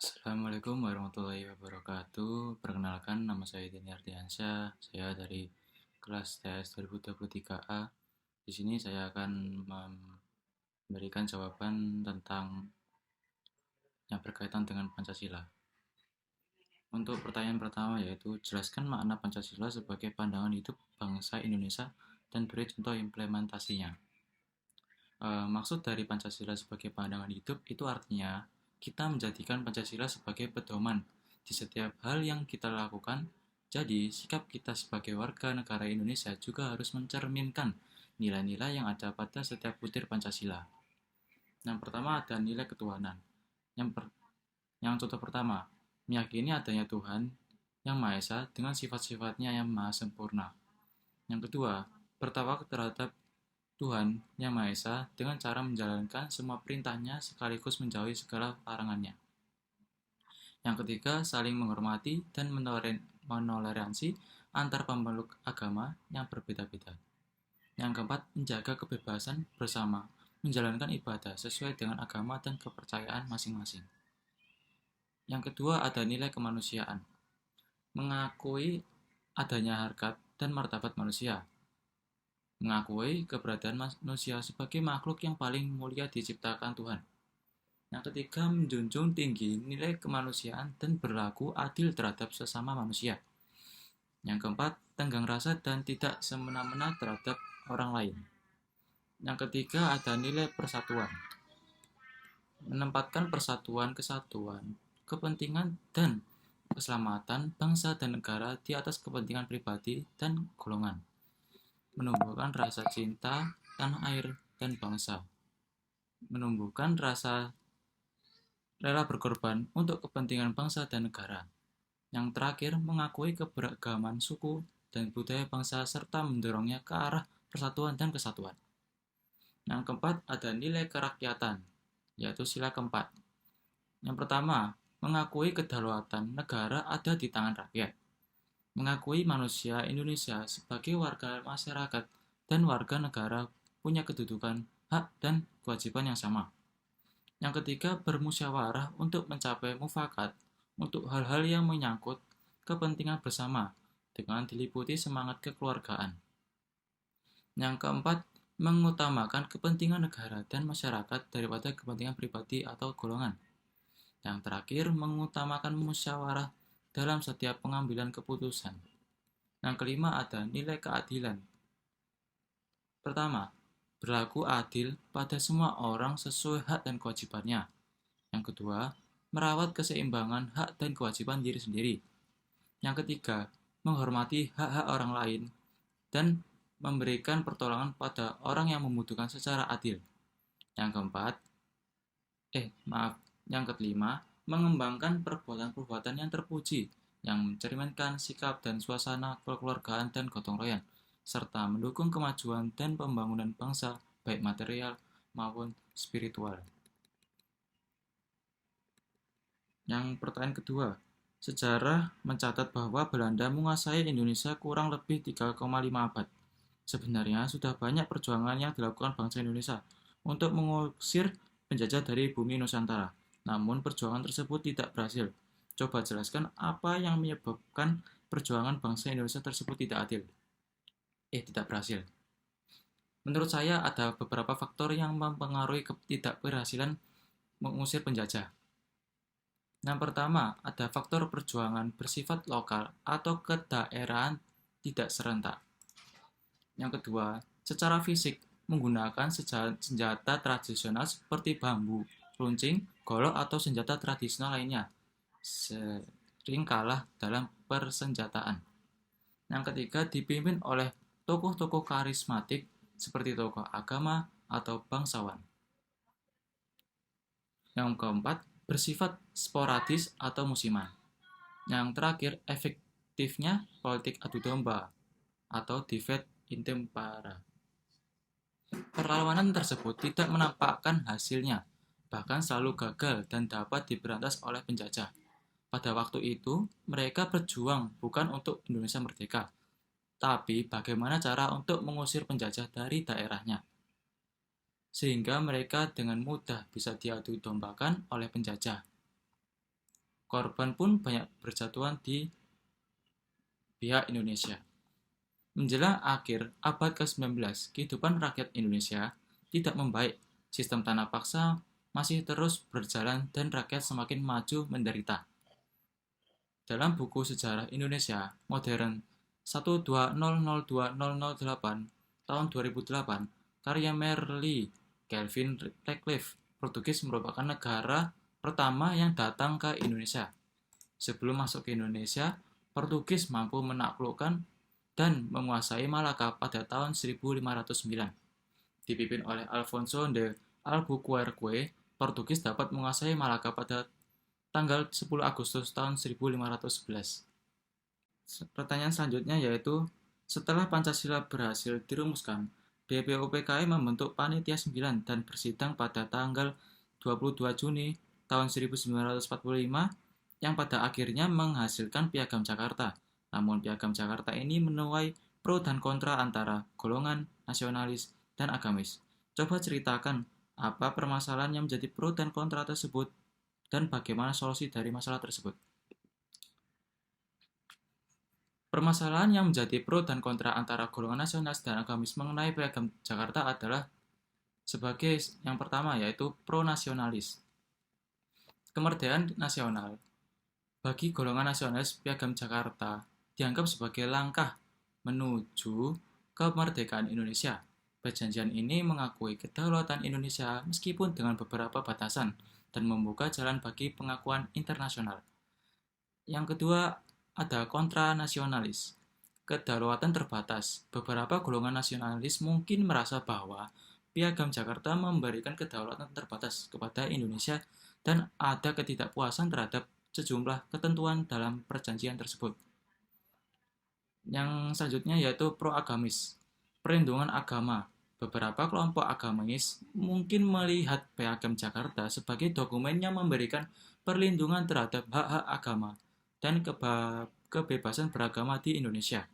Assalamualaikum warahmatullahi wabarakatuh. Perkenalkan, nama saya Dini Ardiansyah. Saya dari kelas TS 2023A. Di sini saya akan memberikan jawaban tentang yang berkaitan dengan Pancasila. Untuk pertanyaan pertama yaitu jelaskan makna Pancasila sebagai pandangan hidup bangsa Indonesia dan beri contoh implementasinya. Maksud dari Pancasila sebagai pandangan hidup itu artinya kita menjadikan Pancasila sebagai pedoman di setiap hal yang kita lakukan. Jadi, sikap kita sebagai warga negara Indonesia juga harus mencerminkan nilai-nilai yang ada pada setiap butir Pancasila. Yang pertama ada nilai ketuhanan. Yang contoh pertama, meyakini adanya Tuhan yang Maha Esa dengan sifat-sifatnya yang maha sempurna. Yang kedua, bertawakal terhadap Tuhan yang Maha Esa dengan cara menjalankan semua perintahnya sekaligus menjauhi segala larangannya. Yang ketiga, saling menghormati dan menoleransi antar pemeluk agama yang berbeda-beda. Yang keempat, menjaga kebebasan bersama, menjalankan ibadah sesuai dengan agama dan kepercayaan masing-masing. Yang kedua, ada nilai kemanusiaan, mengakui adanya harkat dan martabat manusia, mengakui keberadaan manusia sebagai makhluk yang paling mulia diciptakan Tuhan. Yang ketiga, menjunjung tinggi nilai kemanusiaan dan berlaku adil terhadap sesama manusia. Yang keempat, tenggang rasa dan tidak semena-mena terhadap orang lain. Yang ketiga, ada nilai persatuan, menempatkan persatuan, kesatuan, kepentingan, dan keselamatan bangsa dan negara di atas kepentingan pribadi dan golongan, menumbuhkan rasa cinta tanah air dan bangsa, menumbuhkan rasa rela berkorban untuk kepentingan bangsa dan negara. Yang terakhir, mengakui keberagaman suku dan budaya bangsa serta mendorongnya ke arah persatuan dan kesatuan. Yang keempat, ada nilai kerakyatan, yaitu sila keempat. Yang pertama, mengakui kedaulatan negara ada di tangan rakyat. Mengakui manusia Indonesia sebagai warga masyarakat dan warga negara punya kedudukan, hak, dan kewajiban yang sama. Yang ketiga, bermusyawarah untuk mencapai mufakat untuk hal-hal yang menyangkut kepentingan bersama dengan diliputi semangat kekeluargaan. Yang keempat, mengutamakan kepentingan negara dan masyarakat daripada kepentingan pribadi atau golongan. Yang terakhir, mengutamakan musyawarah dalam setiap pengambilan keputusan. Yang kelima, ada nilai keadilan. Pertama, berlaku adil pada semua orang sesuai hak dan kewajibannya. Yang kedua, merawat keseimbangan hak dan kewajiban diri sendiri. Yang ketiga, menghormati hak-hak orang lain dan memberikan pertolongan pada orang yang membutuhkan secara adil. Yang keempat, yang kelima, mengembangkan perbuatan-perbuatan yang terpuji, yang mencerminkan sikap dan suasana kekeluargaan dan gotong royong, serta mendukung kemajuan dan pembangunan bangsa, baik material maupun spiritual. Yang pertanyaan kedua, sejarah mencatat bahwa Belanda menguasai Indonesia kurang lebih 3,5 abad. Sebenarnya sudah banyak perjuangan yang dilakukan bangsa Indonesia untuk mengusir penjajah dari bumi Nusantara. Namun perjuangan tersebut tidak berhasil. Coba jelaskan apa yang menyebabkan perjuangan bangsa Indonesia tersebut tidak berhasil. Menurut saya ada beberapa faktor yang mempengaruhi ketidakberhasilan mengusir penjajah. Yang pertama, ada faktor perjuangan bersifat lokal atau kedaerahan tidak serentak. Yang kedua, secara fisik menggunakan senjata tradisional seperti bambu, runcing, golok atau senjata tradisional lainnya sering kalah dalam persenjataan. Yang ketiga, dipimpin oleh tokoh-tokoh karismatik seperti tokoh agama atau bangsawan. Yang keempat, bersifat sporadis atau musiman. Yang terakhir, efektifnya politik adu domba atau divide intempore. Perlawanan tersebut tidak menampakkan hasilnya, bahkan selalu gagal dan dapat diberantas oleh penjajah. Pada waktu itu, mereka berjuang bukan untuk Indonesia merdeka, tapi bagaimana cara untuk mengusir penjajah dari daerahnya, sehingga mereka dengan mudah bisa diadu dombakan oleh penjajah. Korban pun banyak berjatuhan di pihak Indonesia. Menjelang akhir abad ke-19, kehidupan rakyat Indonesia tidak membaik. Sistem tanah paksa masih terus berjalan dan rakyat semakin maju menderita. Dalam buku Sejarah Indonesia Modern 12002008 tahun 2008, karya Merle Kelvin Ratcliffe, Portugis merupakan negara pertama yang datang ke Indonesia. Sebelum masuk ke Indonesia, Portugis mampu menaklukkan dan menguasai Malaka pada tahun 1509. Dipimpin oleh Alfonso de Albuquerque, Portugis dapat menguasai Malaka pada tanggal 10 Agustus tahun 1511. Pertanyaan selanjutnya yaitu, setelah Pancasila berhasil dirumuskan, BPUPKI membentuk Panitia 9 dan bersidang pada tanggal 22 Juni tahun 1945 yang pada akhirnya menghasilkan Piagam Jakarta. Namun Piagam Jakarta ini menuai pro dan kontra antara golongan nasionalis dan agamis. Coba ceritakan apa permasalahan yang menjadi pro dan kontra tersebut dan bagaimana solusi dari masalah tersebut. Permasalahan yang menjadi pro dan kontra antara golongan nasionalis dan agamis mengenai Piagam Jakarta adalah sebagai yang pertama, yaitu pro-nasionalis. Kemerdekaan nasional. Bagi golongan nasionalis, Piagam Jakarta dianggap sebagai langkah menuju kemerdekaan Indonesia. Perjanjian ini mengakui kedaulatan Indonesia meskipun dengan beberapa batasan dan membuka jalan bagi pengakuan internasional. Yang kedua, ada kontra-nasionalis. Kedaulatan terbatas. Beberapa golongan nasionalis mungkin merasa bahwa Piagam Jakarta memberikan kedaulatan terbatas kepada Indonesia dan ada ketidakpuasan terhadap sejumlah ketentuan dalam perjanjian tersebut. Yang selanjutnya yaitu pro-agamis. Perlindungan agama. Beberapa kelompok agamis mungkin melihat Piagam Jakarta sebagai dokumen yang memberikan perlindungan terhadap hak-hak agama dan kebebasan beragama di Indonesia.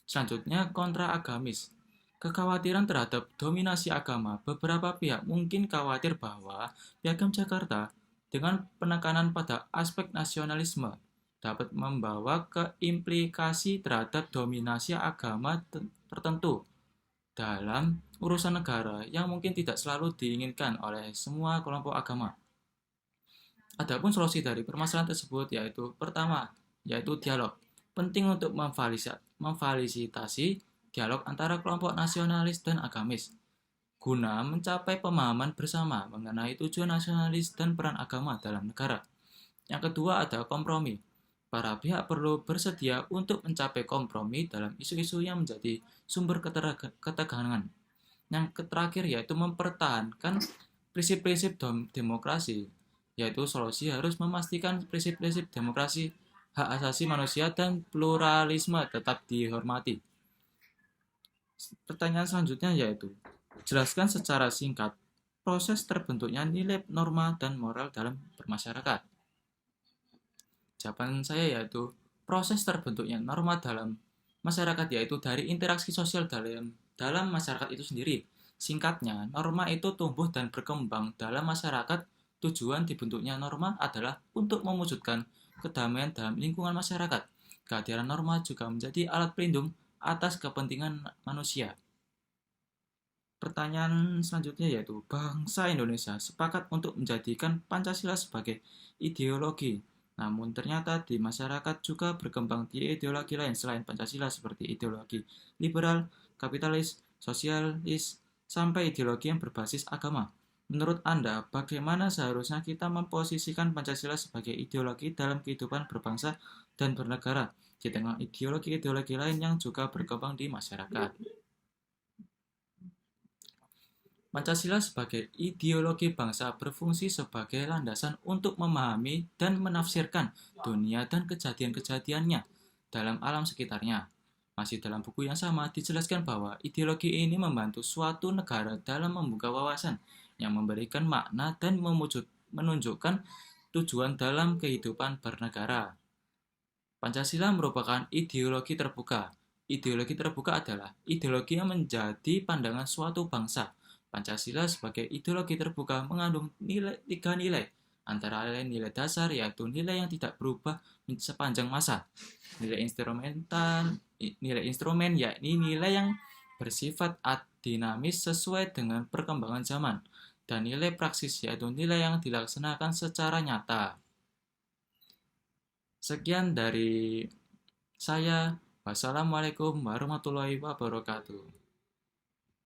Selanjutnya, kontra-agamis. Kekhawatiran terhadap dominasi agama. Beberapa pihak mungkin khawatir bahwa Piagam Jakarta dengan penekanan pada aspek nasionalisme dapat membawa ke implikasi terhadap dominasi agama tertentu dalam urusan negara yang mungkin tidak selalu diinginkan oleh semua kelompok agama. Adapun solusi dari permasalahan tersebut yaitu pertama, yaitu dialog. Penting untuk memfasilitasi dialog antara kelompok nasionalis dan agamis guna mencapai pemahaman bersama mengenai tujuan nasionalis dan peran agama dalam negara. Yang kedua ada kompromi. Para pihak perlu bersedia untuk mencapai kompromi dalam isu-isu yang menjadi sumber ketegangan. Yang terakhir yaitu mempertahankan prinsip-prinsip demokrasi, yaitu solusi harus memastikan prinsip-prinsip demokrasi, hak asasi manusia, dan pluralisme tetap dihormati. Pertanyaan selanjutnya yaitu, jelaskan secara singkat proses terbentuknya nilai, norma, dan moral dalam bermasyarakat. Jawaban saya yaitu, proses terbentuknya norma dalam masyarakat yaitu dari interaksi sosial dalam masyarakat itu sendiri. Singkatnya, norma itu tumbuh dan berkembang dalam masyarakat. Tujuan dibentuknya norma adalah untuk mewujudkan kedamaian dalam lingkungan masyarakat. Kehadiran norma juga menjadi alat pelindung atas kepentingan manusia. Pertanyaan selanjutnya yaitu, bangsa Indonesia sepakat untuk menjadikan Pancasila sebagai ideologi. Namun ternyata di masyarakat juga berkembang ideologi lain selain Pancasila seperti ideologi liberal, kapitalis, sosialis, sampai ideologi yang berbasis agama. Menurut Anda, bagaimana seharusnya kita memposisikan Pancasila sebagai ideologi dalam kehidupan berbangsa dan bernegara di tengah ideologi-ideologi lain yang juga berkembang di masyarakat? Pancasila sebagai ideologi bangsa berfungsi sebagai landasan untuk memahami dan menafsirkan dunia dan kejadian-kejadiannya dalam alam sekitarnya. Masih dalam buku yang sama dijelaskan bahwa ideologi ini membantu suatu negara dalam membuka wawasan yang memberikan makna dan menunjukkan tujuan dalam kehidupan bernegara. Pancasila merupakan ideologi terbuka. Ideologi terbuka adalah ideologi yang menjadi pandangan suatu bangsa. Pancasila sebagai ideologi terbuka mengandung tiga nilai Antara lain nilai dasar yaitu nilai yang tidak berubah sepanjang masa. Nilai instrumen yakni nilai yang bersifat dinamis sesuai dengan perkembangan zaman. Dan nilai praksis yaitu nilai yang dilaksanakan secara nyata. Sekian dari saya. Wassalamualaikum warahmatullahi wabarakatuh.